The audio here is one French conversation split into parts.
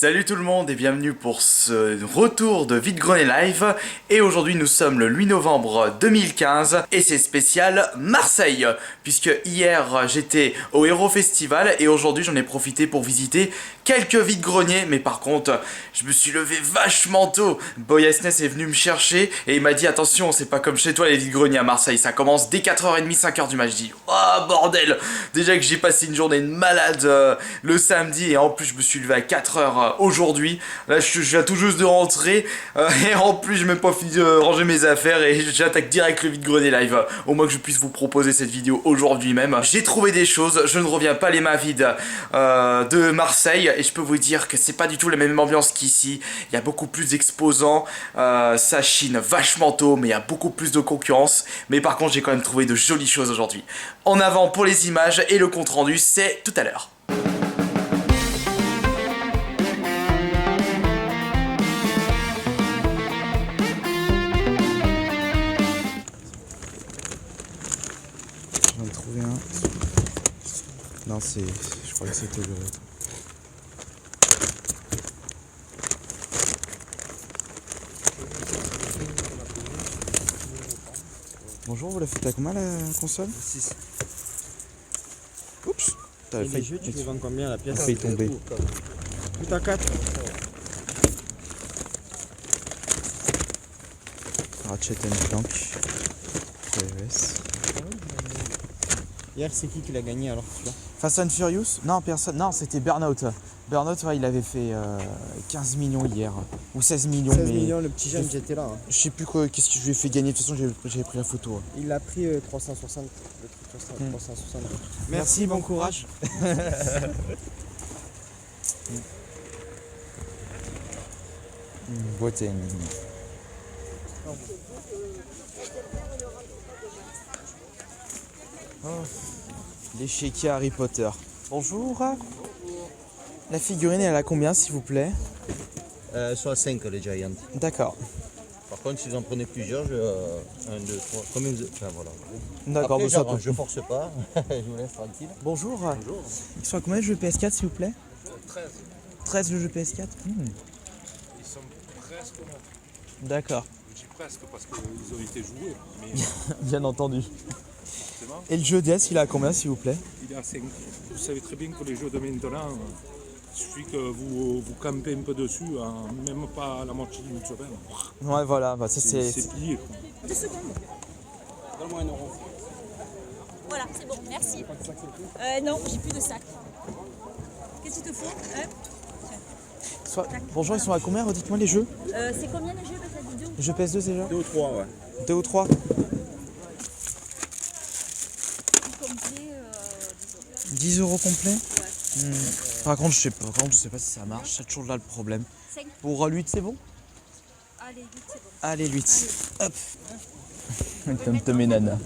Salut tout le monde et bienvenue pour ce retour de Vide-Grenier Live. Et aujourd'hui nous sommes le 8 novembre 2015 et c'est spécial Marseille. Puisque hier j'étais au Hero Festival et aujourd'hui j'en ai profité pour visiter quelques vide-greniers. Mais par contre je me suis levé vachement tôt. Boyasness est venu me chercher et il m'a dit attention, c'est pas comme chez toi les vide-greniers à Marseille. Ça commence dès 4h30, 5h du match. Je dis oh bordel. Déjà que j'ai passé une journée de malade le samedi et en plus je me suis levé à 4h aujourd'hui. Là je viens tout juste de rentrer et en plus j'ai même pas fini de ranger mes affaires et j'attaque direct le vide-grenier live. Au moins que je puisse vous proposer cette vidéo aujourd'hui même. J'ai trouvé des choses, je ne reviens pas les mains vides de Marseille et je peux vous dire que c'est pas du tout la même ambiance qu'ici. Il y a beaucoup plus d'exposants, ça chine vachement tôt mais il y a beaucoup plus de concurrence. Mais par contre j'ai quand même trouvé de jolies choses aujourd'hui. En avant pour les images et le compte rendu, c'est tout à l'heure. J'en ai trouvé un. Non, c'est. Je crois que c'était le. Bonjour, vous la faites à combien la console? 6. Oups. T'as Et les failli jeux, tu les vends combien la pièce? failli tomber. Tout à 4. Ratchet Clank. TES. Hier, c'est qui l'a gagné alors celui-là? Fast and Furious? Non, personne. Non, c'était Burnout. Burnout, ouais, il avait fait 15 millions hier. Ou 16 millions. 16 mais millions, le petit jeune, j'étais là. Hein. je sais plus quoi, qu'est-ce que je lui ai fait gagner. De toute façon, j'avais pris la photo. Hein. Il a pris 360. Le truc 360. Merci, bon courage. Beauté. Oh, l'échiquier Harry Potter. Bonjour. La figurine, elle a combien, s'il vous plaît? Soit 5 les Giants. D'accord. Par contre, si vous en prenez plusieurs, 1, 2, 3, combien vous... Enfin voilà. D'accord, Après, bon, ça peut. je force pas, je vous laisse tranquille. Bonjour. Bonjour. Ils sont à combien le jeu PS4, s'il vous plaît? 13. 13 le jeu PS4. Ils sont presque morts. D'accord. Je dis presque parce qu'ils ont été joués, mais Bien entendu. forcément, Et le jeu DS, il est à combien, s'il vous plaît? il est à 5. Vous savez très bien que les jeux de maintenant, il suffit que vous campez un peu dessus, même pas à la moitié d'une semaine. Ouais, voilà. Bah, ça, c'est. C'est plié. Quoi. 2 secondes. Donne-moi 1 euro. Voilà, c'est bon, merci. Non, j'ai plus de sac. Qu'est-ce qu'il te faut Bonjour, ils sont à combien? Redites-moi les jeux. C'est combien les jeux de cette vidéo? Les jeux PS2 déjà? 2 ou 3, ouais. 2 ou 3? Complet, 10 euros complet? Ouais. Par contre, je sais pas si ça marche. C'est toujours là le problème. 5. Pour 8, c'est bon? Allez, 8, c'est bon. Allez, 8. Hop. Tom et Nana.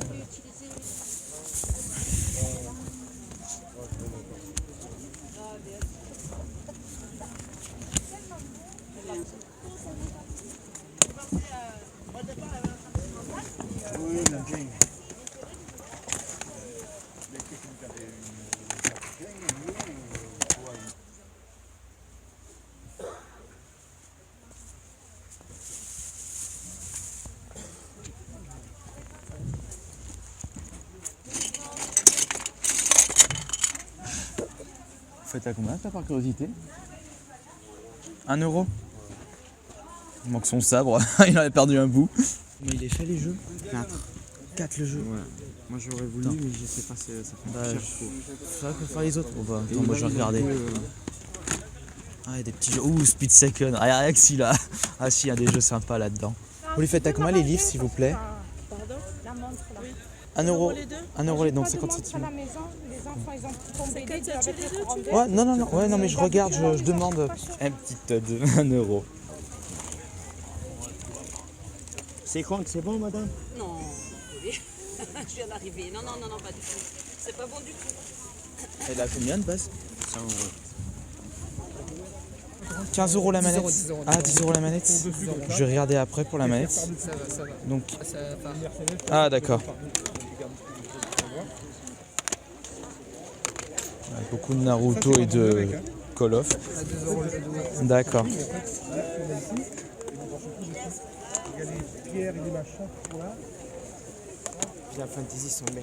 Vous faites à combien ça par curiosité? 1 euro? Il manque son sabre, il en a perdu un bout. Mais il est fait les jeux? 4. 4 le jeu? Ouais. Moi j'aurais voulu, mais je sais pas, ça fait Bah, cher. ça va faire les autres. Bon bah, attends, moi je vais regarder. Ah, il y a des petits jeux. Ouh, Speed Second. Ah, rien que si là. Ah, si, il y a des jeux sympas là-dedans. Vous les faites à combien les livres, s'il vous plaît? Pardon? La montre là. 1 euro. Les deux? 1 euro les dons, 50 centimes. À la maison, les enfants ils ont tombé des deux avec les courants. Ouais, non, ouais, non, mais je regarde, je demande. Un petit Todd, 1 euro. C'est quoi? C'est bon, madame? Non, je viens d'arriver. Non, pas du tout. C'est pas bon du tout. Elle a combien de base? 100 euros. 15 euros la manette. Ah, 10 euros la manette. Je vais regarder après pour la manette. Donc. Ah, d'accord. Beaucoup de Naruto et de Call of. D'accord. Final Fantasy sont bien.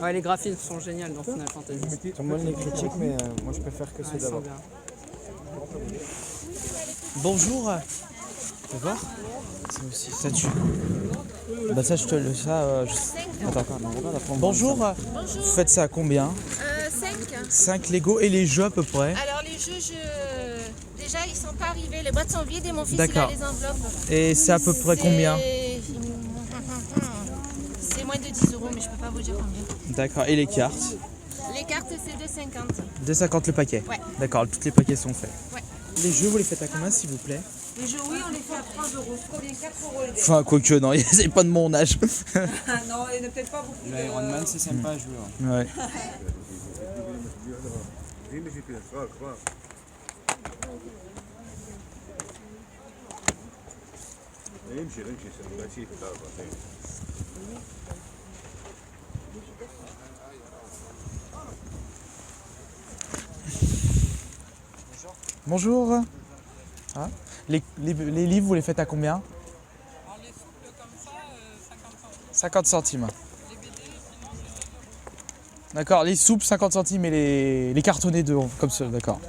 Ouais, les graphismes sont géniaux dans Final Fantasy. Tout le monde les critique, mais moi je préfère que ceux Ils sont d'avant. bien. Bonjour. Tu veux voir? Ça aussi, ça tue. Bah ça je te le... ça... Attends, bonjour. Vous faites ça à combien? 5. 5 Lego et les jeux à peu près. Alors les jeux, déjà ils sont pas arrivés, les boîtes sont vides et mon fils il a D'accord. les enveloppes. Et c'est à peu près combien? C'est moins de 10 €, mais je peux pas vous dire combien. D'accord. Et les cartes? Les cartes c'est 2,50. 2,50 le paquet? Ouais. D'accord, tous les paquets sont faits. Ouais. Les jeux, vous les faites à combien s'il vous plaît? Les jeux, oui, on les fait à 3 €. Je crois bien 4 € le dé. Enfin, quoique, non, c'est pas de mon âge. Non, il n'y en a peut-être pas beaucoup. L'Iron Man, c'est sympa à jouer. Ouais. Ouais. Bonjour. Ah. Les livres, vous les faites à combien? 50 centimes. D'accord, les soupes 50 centimes et les cartonnés de comme ça, d'accord.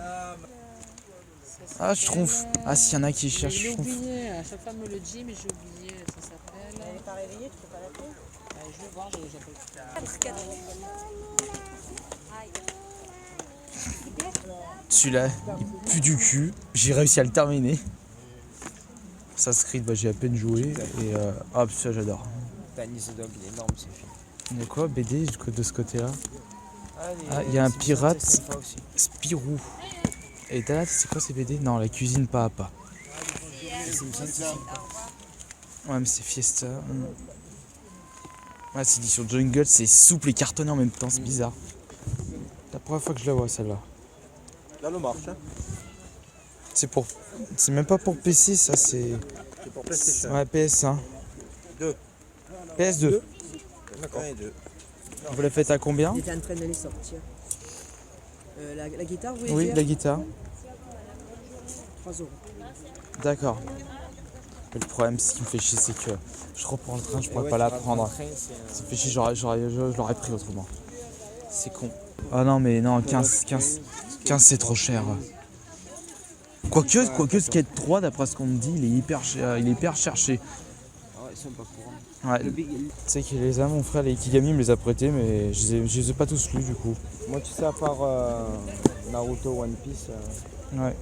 Ah, je trouve. Ah, s'il y en a qui cherchent, je J'ai trouve. oublié, à chaque fois me le dit, mais j'ai oublié, ça s'appelle. Elle n'est pas réveillée, tu peux pas l'appeler? Je vais voir, j'appelle. Celui-là, il pue du cul. J'ai réussi à le terminer. Assassin's Creed, bah, j'ai à peine joué. Et hop, ça j'adore. Danny the Dog, il est énorme, c'est fini. Il y a quoi, BD de ce côté-là? Ah, il y a un pirate. Spirou. Et là, c'est quoi ces BD? Non, la cuisine pas à pas. Ouais, mais c'est Fiesta. Ouais, c'est dit sur Jungle, c'est souple et cartonné en même temps, c'est bizarre. La première fois que je la vois, celle-là. Là, le marche. Hein. C'est même pas pour PC, ça, c'est. C'est pour PlayStation. Ouais, PS1. 2. PS2. D'accord. 1 et 2. Vous la faites à combien? Il était en train de les sortir. La guitare, vous voulez Oui, dire la guitare. 3 €. D'accord. Mais le problème, ce qui me fait chier, c'est que je reprends le train, je pourrais pas la prendre. Ça me fait chier, je l'aurais pris autrement. C'est con. Ah non, mais non, 15 c'est trop cher. Quoique Skate 3, d'après ce qu'on me dit, il est hyper cherché. Ah, ils sont pas courants. Ouais. Tu sais qu'il les a, mon frère, les Ikigami me les a prêtés, mais je les ai pas tous lus du coup. Moi, tu sais, à part Naruto, One Piece, Ouais.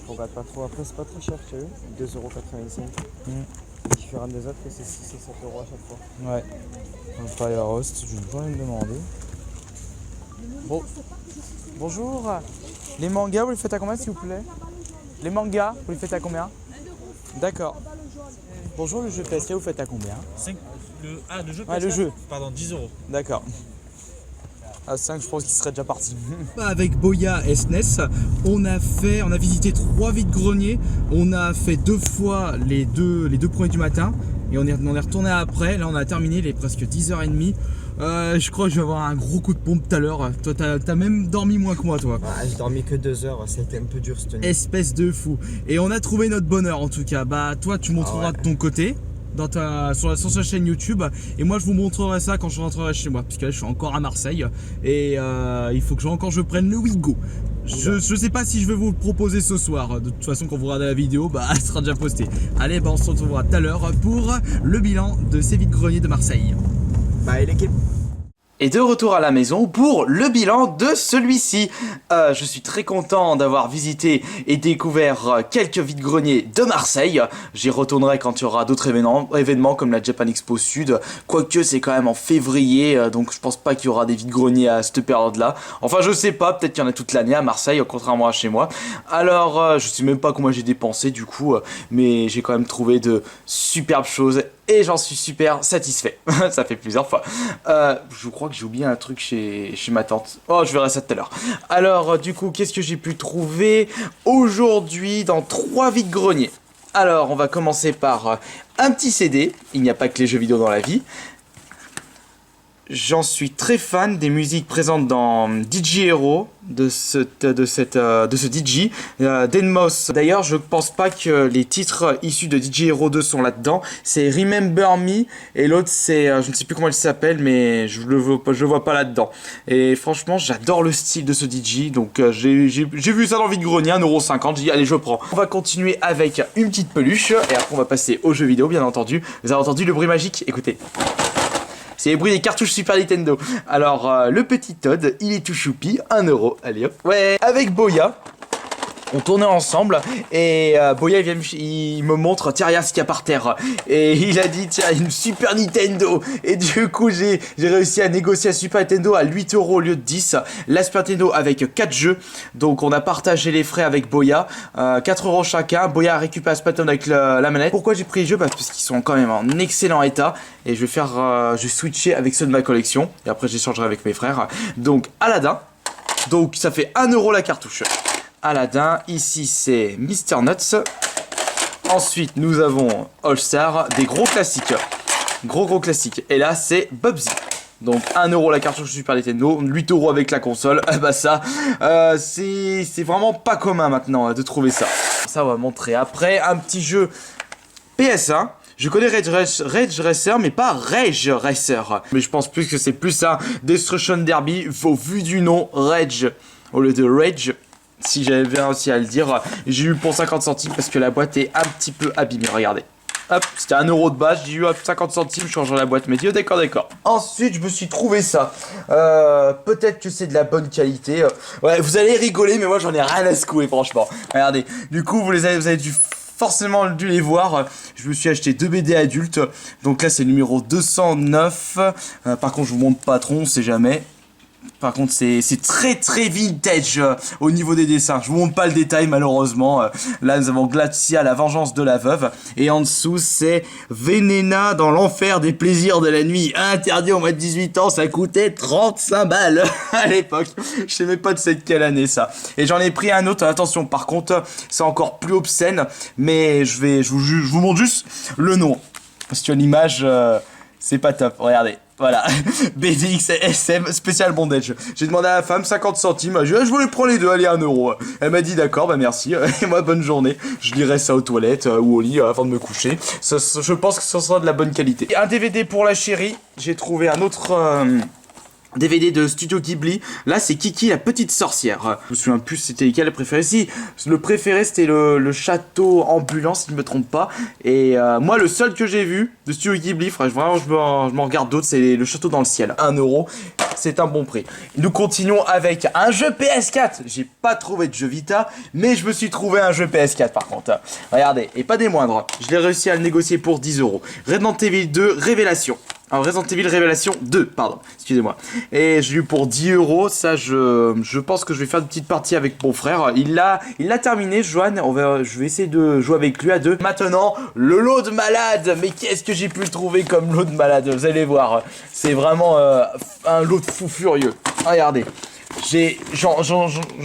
je regarde pas trop. Après, c'est pas très cher chez eux, 2,85 €. Différent des autres, c'est 6 et 7 € à chaque fois. Ouais. Fire Host, je vais pas me demander. Bon. Bonjour. Les mangas, vous les faites à combien s'il vous plaît? Les mangas, vous les faites à combien? D'accord. Bonjour, le jeu PSK, vous faites à combien? Le jeu Ouais, le jeu. Pardon, 10 €. D'accord. À 5, je pense qu'il serait déjà parti. Avec Boya et SNES, on a visité 3 vides-greniers. On a fait 2 fois les deux premiers du matin. Et on est retourné après. Là, on a terminé, il est presque 10h30. Je crois que je vais avoir un gros coup de pompe tout à l'heure. Toi, t'as même dormi moins que moi, toi. Ah, j'ai dormi que 2 heures, ça a été un peu dur cette nuit. Espèce de fou. Et on a trouvé notre bonheur en tout cas. Bah, toi, tu montreras de ton côté. Sur sa chaîne YouTube, et moi je vous montrerai ça quand je rentrerai chez moi, puisque là je suis encore à Marseille et il faut que je prenne le Wigo. Je sais pas si je vais vous le proposer ce soir. De toute façon, quand vous regardez la vidéo, bah elle sera déjà postée. Allez, bah on se retrouvera tout à l'heure pour le bilan de ces vides-greniers de Marseille. Bye l'équipe. Et de retour à la maison pour le bilan de celui-ci. Je suis très content d'avoir visité et découvert quelques vides-greniers de Marseille. J'y retournerai quand il y aura d'autres événements comme la Japan Expo Sud. Quoique c'est quand même en février, donc je pense pas qu'il y aura des vides-greniers à cette période-là. Enfin je sais pas, peut-être qu'il y en a toute l'année à Marseille, contrairement à chez moi. Alors je sais même pas combien j'ai dépensé du coup, mais j'ai quand même trouvé de superbes choses. Et j'en suis super satisfait. Ça fait plusieurs fois. Je crois que j'ai oublié un truc chez ma tante. Oh, je verrai ça tout à l'heure. Alors, du coup, qu'est-ce que j'ai pu trouver aujourd'hui dans 3 vides-greniers? Alors, on va commencer par un petit CD. Il n'y a pas que les jeux vidéo dans la vie. j'en suis très fan des musiques présentes dans DJ Hero, de ce DJ, Denmos. D'ailleurs, je pense pas que les titres issus de DJ Hero 2 sont là-dedans. C'est Remember Me et l'autre c'est, je ne sais plus comment il s'appelle, mais je le vois pas là-dedans. Et franchement, j'adore le style de ce DJ, donc j'ai vu ça dans Vide-Grenier, 1,50€, j'ai dit allez je prends. On va continuer avec une petite peluche et après on va passer aux jeux vidéo bien entendu. Vous avez entendu le bruit magique? Écoutez. C'est les bruits des cartouches Super Nintendo. Alors, le petit Todd, il est tout choupi, 1€. Allez hop. Ouais, avec Boya. On tournait ensemble et Boya il me montre tiens regarde ce qu'il y a par terre et il a dit tiens une Super Nintendo et du coup j'ai réussi à négocier la Super Nintendo à 8€ au lieu de 10, la Super Nintendo avec 4 jeux, donc on a partagé les frais avec Boya, 4€ chacun. Boya a récupéré la Super Nintendo avec la manette. Pourquoi j'ai pris les jeux? Parce qu'ils sont quand même en excellent état et je vais switcher avec ceux de ma collection et après j'échangerai avec mes frères. Donc Aladdin, donc ça fait 1€ la cartouche. Aladdin, ici c'est Mr Nuts. Ensuite nous avons All Star, des gros classiques. Gros classiques. Et là c'est Bubsy. Donc 1€ la cartouche Super Nintendo, 8€ avec la console. Bah ça, c'est vraiment pas commun maintenant de trouver ça. Ça on va montrer après. Un petit jeu PS1. Je connais Rage Racer, mais pas Rage Racer. Mais je pense plus que c'est plus un Destruction Derby, au vu du nom Rage, au lieu de Rage. Si j'avais bien aussi à le dire, j'ai eu pour 50 centimes parce que la boîte est un petit peu abîmée, regardez. Hop, c'était 1€ de base, j'ai eu 50 centimes, je change la boîte, mais d'accord. Ensuite, je me suis trouvé ça. Peut-être que c'est de la bonne qualité. Ouais, vous allez rigoler, mais moi j'en ai rien à secouer, franchement. Regardez, du coup, vous avez forcément dû les voir. Je me suis acheté 2 BD adultes. Donc là, c'est le numéro 209. Par contre, je vous montre pas trop, on sait jamais. Par contre c'est très vintage au niveau des dessins. Je vous montre pas le détail malheureusement. Là nous avons Glacia, la vengeance de la veuve. Et en dessous c'est Venena dans l'enfer des plaisirs de la nuit. Interdit au moins de 18 ans, ça coûtait 35 balles à l'époque. Je sais même pas de cette quelle année ça. Et j'en ai pris un autre, attention par contre c'est encore plus obscène. Mais je vous montre juste le nom. Parce que l'image c'est pas top, regardez. Voilà, BDX SM spécial bondage. J'ai demandé à la femme 50 centimes. Je voulais prendre les deux, allez 1€. Elle m'a dit d'accord, bah merci. Et moi bonne journée. Je lirai ça aux toilettes ou au lit avant de me coucher. Je pense que ce sera de la bonne qualité. Et un DVD pour la chérie. J'ai trouvé un autre DVD de Studio Ghibli. Là c'est Kiki la petite sorcière. Je me souviens plus c'était lequel le préféré. Si, le préféré c'était le château ambulant si je ne me trompe pas. Et moi le seul que j'ai vu de Studio Ghibli, vraiment je m'en regarde d'autres, c'est le château dans le ciel. 1€, c'est un bon prix. Nous continuons avec un jeu PS4. J'ai pas trouvé de jeu Vita, mais je me suis trouvé un jeu PS4 par contre. Regardez, et pas des moindres. Je l'ai réussi à le négocier pour 10€. Resident Evil 2 Révélation. Alors Resident Evil Révélation 2, pardon, excusez-moi. Et j'ai eu pour 10€, ça je pense que je vais faire une petite partie avec mon frère. Il l'a terminé, Joanne, je vais essayer de jouer avec lui à deux. Maintenant, le lot de malade, mais qu'est-ce que j'ai pu le trouver comme lot de malade, vous allez voir. C'est vraiment un lot de fou furieux, regardez. J'en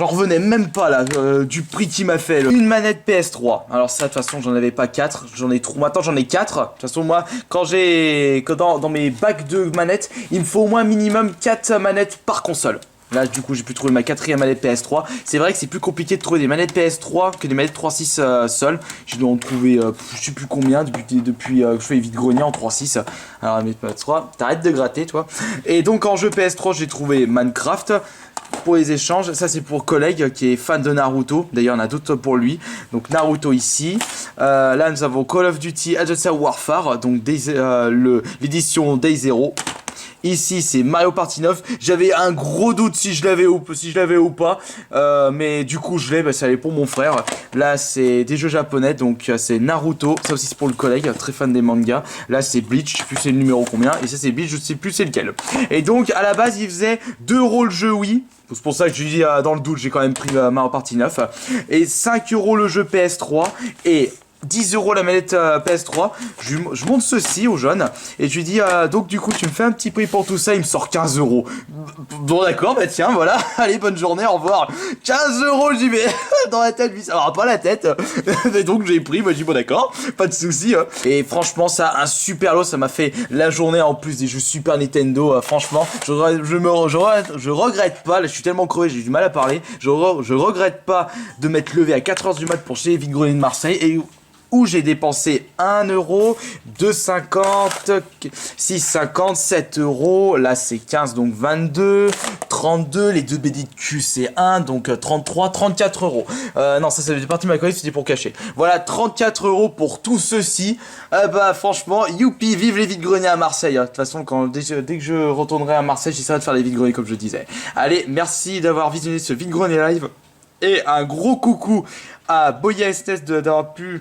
revenais même pas là du prix qu'il m'a fait. Une manette PS3. Alors ça de toute façon j'en avais pas 4, j'en ai trop. Maintenant j'en ai 4. De toute façon moi quand dans mes bacs de manettes, il me faut au moins minimum 4 manettes par console. Là du coup j'ai pu trouver ma 4e manette PS3. C'est vrai que c'est plus compliqué de trouver des manettes PS3 que des manettes 3.6 seules. Je dois en trouver je sais plus combien depuis que je fais Vide-Grenier en 3.6. Alors mes PS3, t'arrêtes de gratter toi. Et donc en jeu PS3 j'ai trouvé Minecraft. Pour les échanges, ça c'est pour collègue qui est fan de Naruto, d'ailleurs il y en a d'autres pour lui. Donc Naruto ici, là nous avons Call of Duty Advanced Warfare, donc l'édition Day 0. Ici c'est Mario Party 9, j'avais un gros doute si je l'avais ou pas, mais du coup je l'ai, ça allait pour mon frère. Là c'est des jeux japonais, donc c'est Naruto, ça aussi c'est pour le collègue, très fan des mangas. Là c'est Bleach, je sais plus c'est le numéro combien, et ça c'est Bleach, je sais plus c'est lequel. Et donc à la base il faisait 2€ le jeu Wii. C'est pour ça que je lui dis dans le doute j'ai quand même pris Mario Party 9. Et 5€ le jeu PS3 et 10 € la manette PS3. Je montre ceci au jeune et je lui dis donc du coup tu me fais un petit prix pour tout ça. Il me sort 15 €. Bon d'accord, bah tiens voilà, allez bonne journée, au revoir. 15 €, j'y vais. Dans la tête, lui ça va pas la tête. Et donc j'ai pris, moi j'ai dit bon d'accord, pas de soucis. Et franchement ça, un super lot, ça m'a fait la journée en plus des jeux Super Nintendo. Franchement, je regrette pas, là je suis tellement crevé, j'ai du mal à parler. Je regrette pas de m'être levé à 4 h du mat pour chez Vide Grenier de Marseille et où j'ai dépensé 1 €, 2,50, 6,50, 7 €, là c'est 15 donc 22, 32, les deux BD de cul c'est 1 donc 33, 34 €. Non ça fait partie de ma collecte, c'était pour cacher. Voilà 34 € pour tout ceci. Bah franchement, youpi, vive les vide-greniers à Marseille. De toute façon dès que je retournerai à Marseille, j'essaierai de faire les vide-greniers comme je disais. Allez, merci d'avoir visionné ce vide-grenier live. Et un gros coucou à Boya Estes d'avoir pu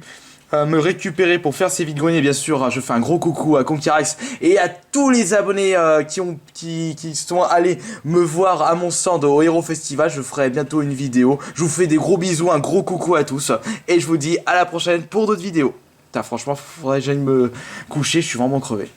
me récupérer pour faire ces vide-greniers, bien sûr. Je fais un gros coucou à Conquirax et à tous les abonnés qui sont allés me voir à mon stand au Hero Festival. Je ferai bientôt une vidéo. Je vous fais des gros bisous, un gros coucou à tous et je vous dis à la prochaine pour d'autres vidéos. Putain, franchement, faudrait que j'aille me coucher, je suis vraiment crevé.